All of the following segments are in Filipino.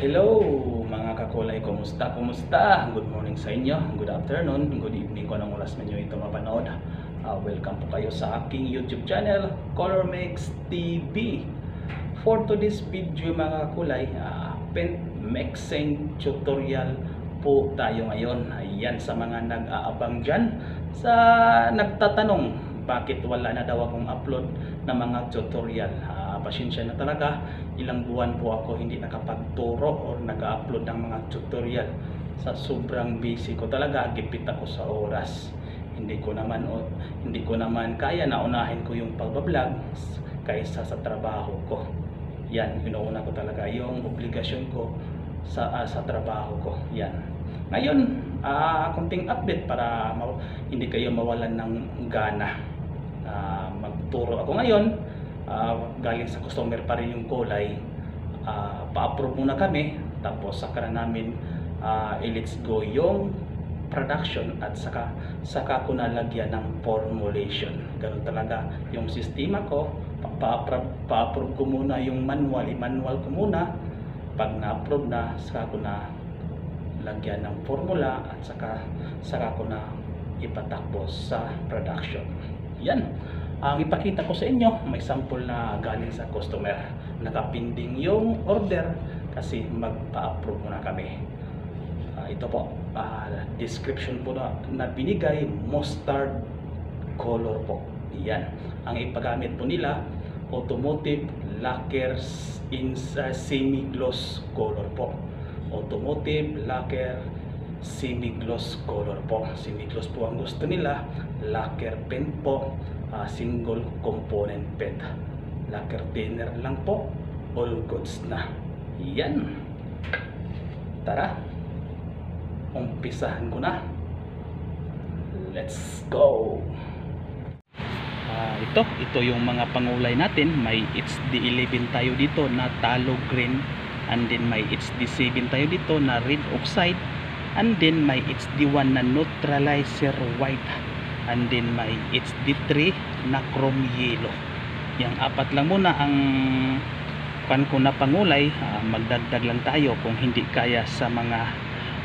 Hello mga kakulay, kumusta? Kumusta? Good morning sa inyo, good afternoon, good evening kung anong oras man nyo ito mapanood. Welcome po kayo sa aking YouTube channel, Color Mix TV. For today's video mga kakulay, paint mixing tutorial po tayo ngayon. Ayan, sa mga nag-aabang dyan, sa nagtatanong bakit wala na daw akong upload na mga tutorial. Pasensya na talaga, ilang buwan po ako hindi nakapagturo or nag-upload ng mga tutorial. Sa sobrang busy ko talaga, gipit ako sa oras. Hindi ko naman kaya na unahin ko yung pagbablog kaysa sa trabaho ko. Yan, inuuna ko talaga yung obligasyon ko sa trabaho ko. Yan. Ngayon, konting update para hindi kayo mawalan ng gana. Magturo ako ngayon. Galing sa customer pa rin yung kulay. Pa-approve muna kami, tapos saka na namin let's go yung production at saka ko nalagyan ng formulation. Ganun talaga yung sistema ko. Pa-approve ko muna yung manual ko muna. Pag na-approve na, saka ko na lagyan ng formula at saka ko na ipatakbo sa production. Yan. Ang ipakita ko sa inyo, may sample na galing sa customer. Nakapinding yung order kasi magpa-approve muna kami. Ito po, description po na binigay, mustard color po. Yan. Ang ipagamit po nila, automotive lacquer in semi-gloss color po. Automotive lacquer semi-gloss color po. Semi-gloss po ang gusto nila. Lacquer paint po. Single component paint. Lacquer thinner lang po. All goods na. Yan. Tara. Umpisahan ko na. Let's go. Ito yung mga pangulay natin. May HD11 tayo dito na talo green. And then may HD7 tayo dito na red oxide. And then may HD1 na neutralizer white. And then may HD3 na chrome yellow. Yang apat lang muna ang ko na pangulay. Magdagdag lang tayo kung hindi kaya sa mga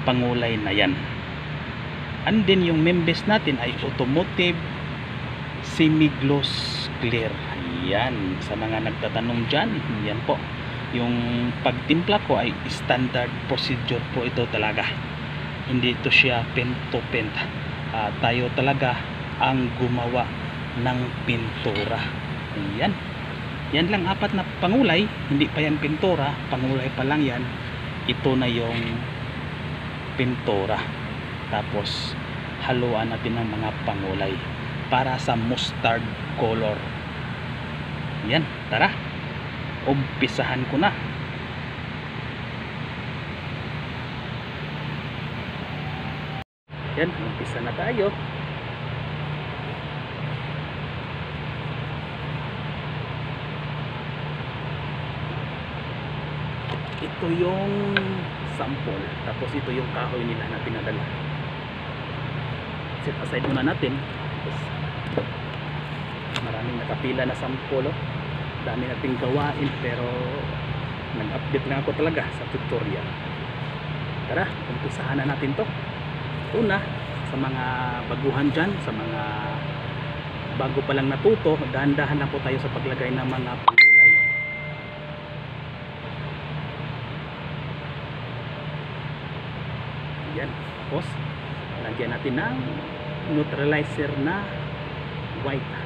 pangulay na yan. And then yung members natin ay automotive semi-gloss clear. Yan, sa mga nagtatanong dyan, yan po. Yung pagtimpla ko ay standard procedure po ito talaga. Hindi ito siya pen to pen. Tayo talaga ang gumawa ng pintura. Yan. Yan lang apat na pangulay. Hindi pa yan pintura. Pangulay pa lang yan. Ito na yung pintura. Tapos haluan natin ng mga pangulay para sa mustard color. Yan. Tara. Umpisahan ko na. Yan, umpisa na tayo. Ito yung sample. Tapos ito yung kahoy nila na pinadala. Set aside muna natin. Tapos maraming nakapila na sample. Dami nating gawain pero nag-update lang ako talaga sa tutorial. Tara, umpisahan na natin to. Una, sa mga baguhan dyan, sa mga bago pa lang natuto, dahan-dahan lang po tayo sa paglagay ng mga pangulay. Yan. Tapos lagyan natin ng neutralizer na white.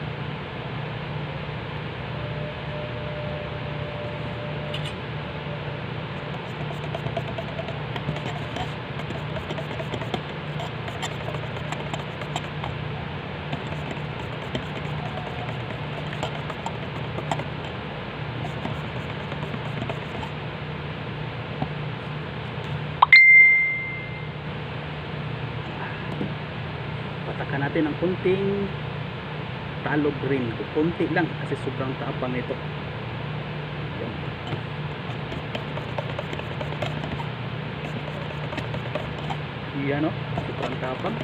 Patakan natin ng kunting talo green. Kunti lang kasi sobrang taapang ito. Yan. Yan o. Sobrang taapang.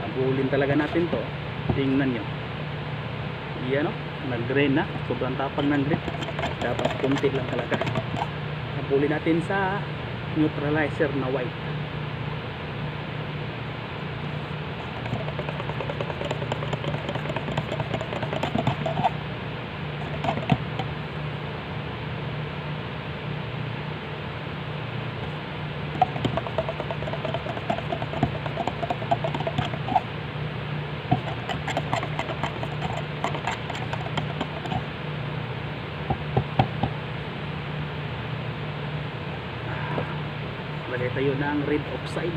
Nabulin talaga natin to. Tingnan nyo. Yan o. nag-drain na, sobrang tapang ng grip. Dapat kunti lang talaga. Napuli natin sa neutralizer na white. Lagay tayo ng red oxide.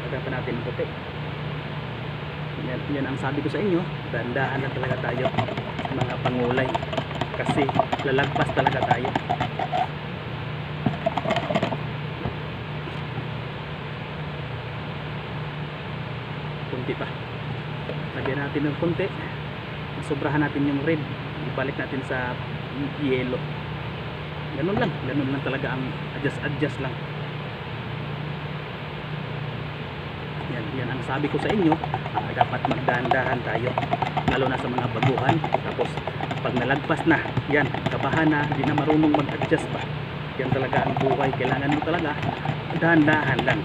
Lagay pa natin puti. Yan ang sabi ko sa inyo, dandahan na talaga tayo mga pangulay kasi lalagpas talaga tayo. Kunti pa, lagyan natin ng kunti, sobrahan natin yung red, ibalik natin sa yellow. Ganun lang talaga ang adjust lang. Yan ang sabi ko sa inyo, dapat magdahan-dahan tayo lalo na sa mga baguhan. Tapos pag nalagpas na yan, kabahan na, hindi na marunong mag-adjust pa. Yan talaga ang buhay, kailangan mo talaga dahan-dahan lang.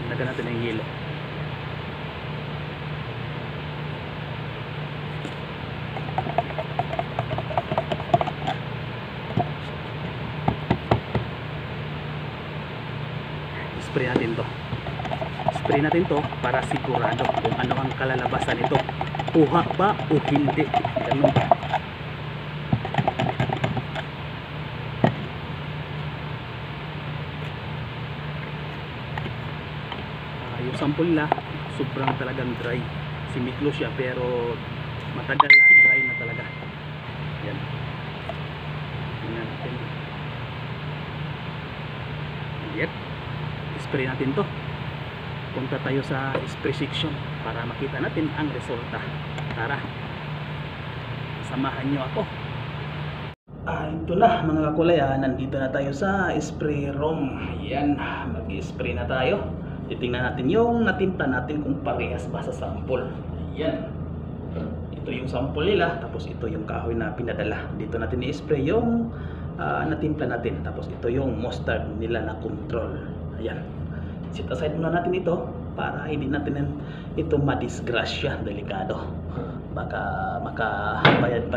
Lagyan natin ang yelo. Spray natin to para sigurado kung ano ang kalalabasan nito, kuha ba o hindi. Ganun ba? Yung sample nila sobrang talagang dry, simiklo siya pero matagal na dry na talaga. Yan, tingnan natin. Yep, spray natin to. Punta tayo sa spray section para makita natin ang resulta. Tara, samahan nyo ako. Ito na mga kakulay, nandito na tayo sa spray room. Yan, mag-spray na tayo. Titingnan natin yung natimpla natin kung parehas ba sa sample. Yan, ito yung sample nila, tapos ito yung kahoy na pinadala. Dito natin i-spray yung natimpla natin. Tapos ito yung mustard nila na control. Ayan, set aside muna natin ito para hindi natin ito madisgrasya, delikado. Baka makabayad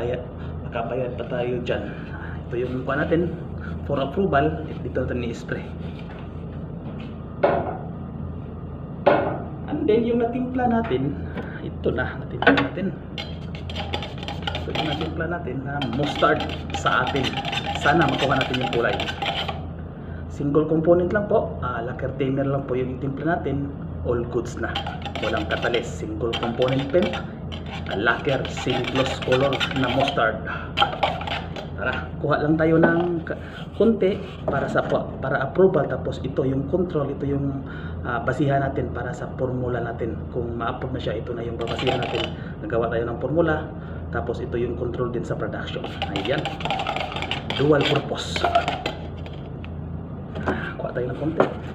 pa tayo dyan. Ito yung kuha natin for approval. Dito natin i-spray. And then yung natimpla natin, ito na natimpla natin. Ito yung natimpla natin na mustard sa atin. Sana makuha natin yung kulay. Single component lang po, lacquer thinner lang po yung timpla natin. All goods na, walang catalyst. Single component pen, lacquer, same gloss color na mustard. Tara, kuha lang tayo ng konti para approval. Tapos ito yung control, ito yung basihan natin para sa formula natin. Kung ma-approve na siya, ito na yung babasihan natin. Nagawa tayo ng formula. Tapos ito yung control din sa production. Ayan, dual purpose. Kuha tayo ng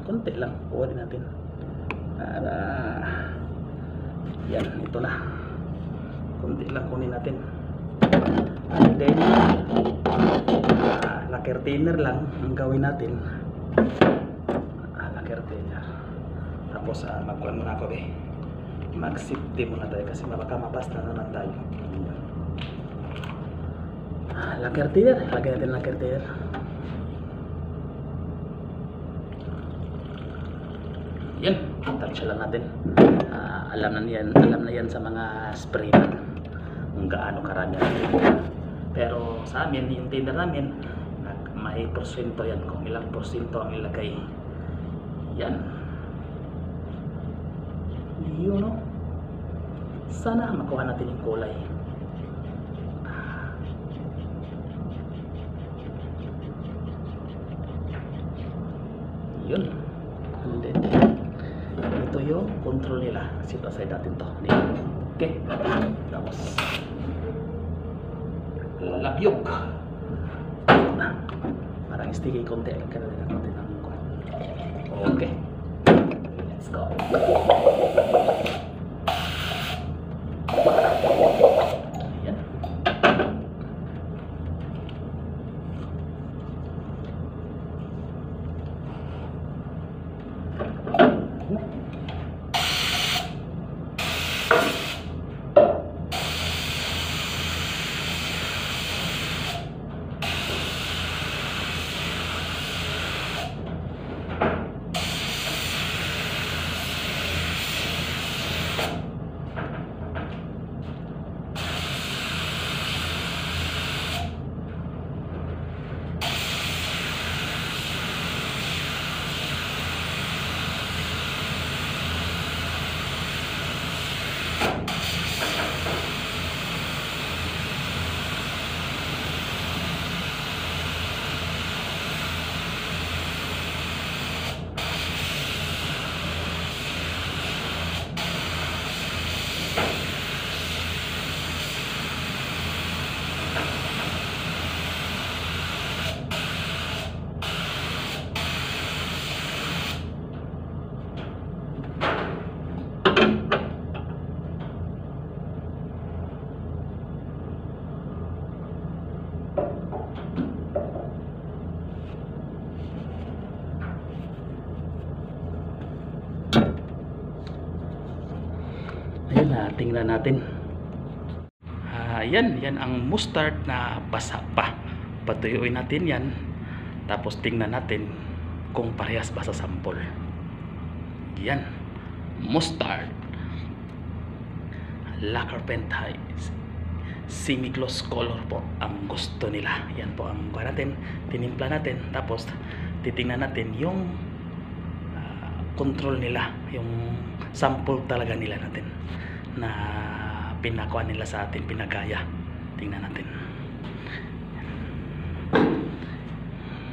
konti lang, kuha din natin para yan, ito na, konti lang kunin natin. And then lacquer thinner lang ang gawin natin. Lacquer thinner, tapos magkuhan muna ako mag-safety muna tayo kasi baka mapasta naman tayo. Lacquer thinner, lagyan natin lacquer thinner. Yan, tansya lang natin. Alam na yan sa mga spray kung gaano karami. Pero sa amin, yung thinner namin, may porsyento yan, kung ilang porsyento ang ilagay. Yan. Yun, no? Sana makuha natin yung kulay. Yun. And then, ito yung control nila. Sit aside natin to. Okay. Tapos, labyog. Parang sticky konti. Lagyan natin konti ng okay. Let's go. Ayan. Ayun na, tingnan natin. Yan ang mustard na basa pa. Patuyuin natin yan. Tapos tingnan natin kung parehas ba sa sample. Yan. Mustard. Lacquer paint semi-gloss color po ang gusto nila. Yan po ang kuha natin. Tinimpla natin. Tapos titingnan natin yung control nila. Yung sample talaga nila natin na pinakuha nila sa atin, pinagaya. Tingnan natin.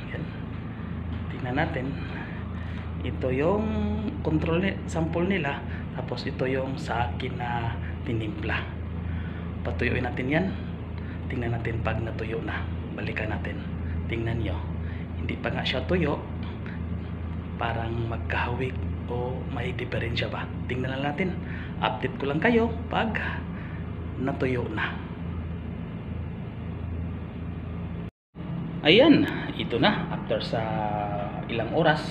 Yan. Tingnan natin. Ito yung control sample nila, tapos ito yung sa akin na tinimpla. Patuyuin natin yan. Tingnan natin pag natuyo na. Balikan natin. Tingnan nyo. Hindi pa nga siya tuyo. Parang magkahawig o may diferensya ba. Tingnan lang natin. Update ko lang kayo pag natuyo na. Ayan, ito na. After sa ilang oras,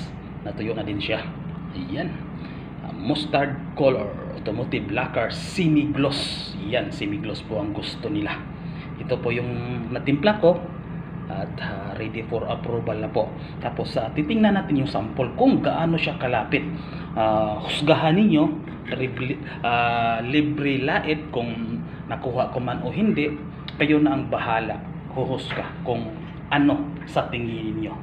natuyo na din siya. Ayan. Mustard color, automotive lacquer, semi-gloss. Yan, semi-gloss po ang gusto nila. Ito po yung natimpla ko at ready for approval na po. Tapos titingnan natin yung sample kung gaano siya kalapit. Husgahan ninyo, libre lait kung nakuha ko man o hindi. Kayo na ang bahala huhusga kung ano sa tingin niyo.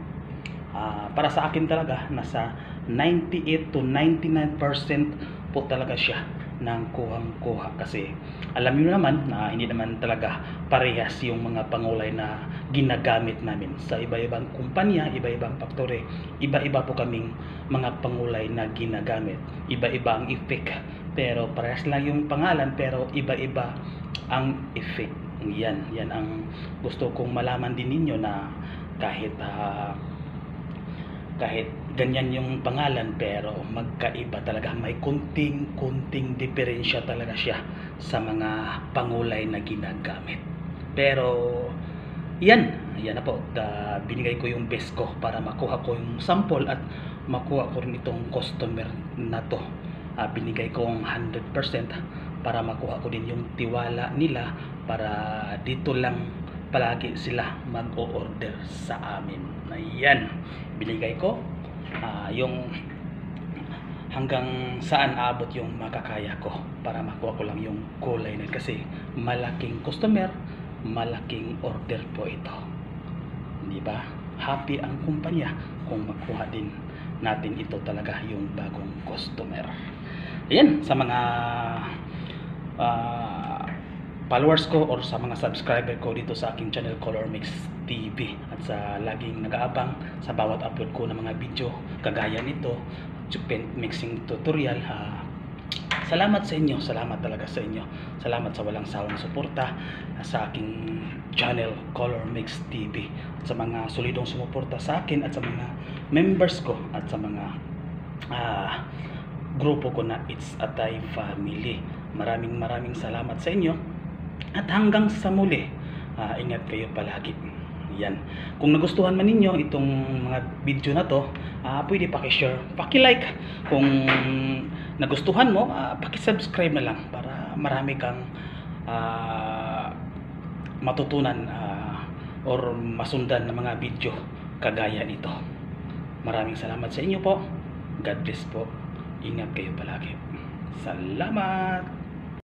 Para sa akin talaga nasa 98 to 99% po talaga siya ng kuhang-kuha, kasi alam niyo naman na hindi naman talaga parehas yung mga pangulay na ginagamit namin sa iba-ibang kumpanya, iba-ibang factory. Iba-iba po kaming mga pangulay na ginagamit, iba-iba ang effect, pero parehas lang yung pangalan pero iba-iba ang effect. Yan ang gusto kong malaman din ninyo, na kahit ganyan yung pangalan pero magkaiba talaga, may kunting diferensya talaga siya sa mga pangulay na ginagamit. Pero yan na po, binigay ko yung best ko para makuha ko yung sample at makuha ko rin itong customer na to. Binigay ko 100% para makuha ko din yung tiwala nila, para dito lang palagi sila mag-o-order sa amin. Ayan, binigay ko yung hanggang saan abot yung makakaya ko para makuha ko lang yung kulay na, kasi malaking customer, malaking order po ito, di ba? Happy ang kumpanya kung makuha din natin ito talaga yung bagong customer. Ayan, sa mga followers ko or sa mga subscriber ko dito sa aking channel Color Mix TV at sa laging nag-aabang sa bawat upload ko ng mga video kagaya nito, paint mixing tutorial. Salamat sa inyo, salamat talaga sa inyo. Salamat sa walang sawang suporta sa aking channel Color Mix TV at sa mga solidong sumuporta sa akin at sa mga members ko at sa mga grupo ko na It's a Thai Family. Maraming salamat sa inyo at hanggang sa muli, ingat kayo palagi. Yan. Kung nagustuhan man ninyo itong mga video na to, pwede paki-share, paki-like. Kung nagustuhan mo, paki-subscribe na lang para marami kang matutunan or masundan ng mga video kagaya nito. Maraming salamat sa inyo po. God bless po. Ingat kayo palagi. Salamat.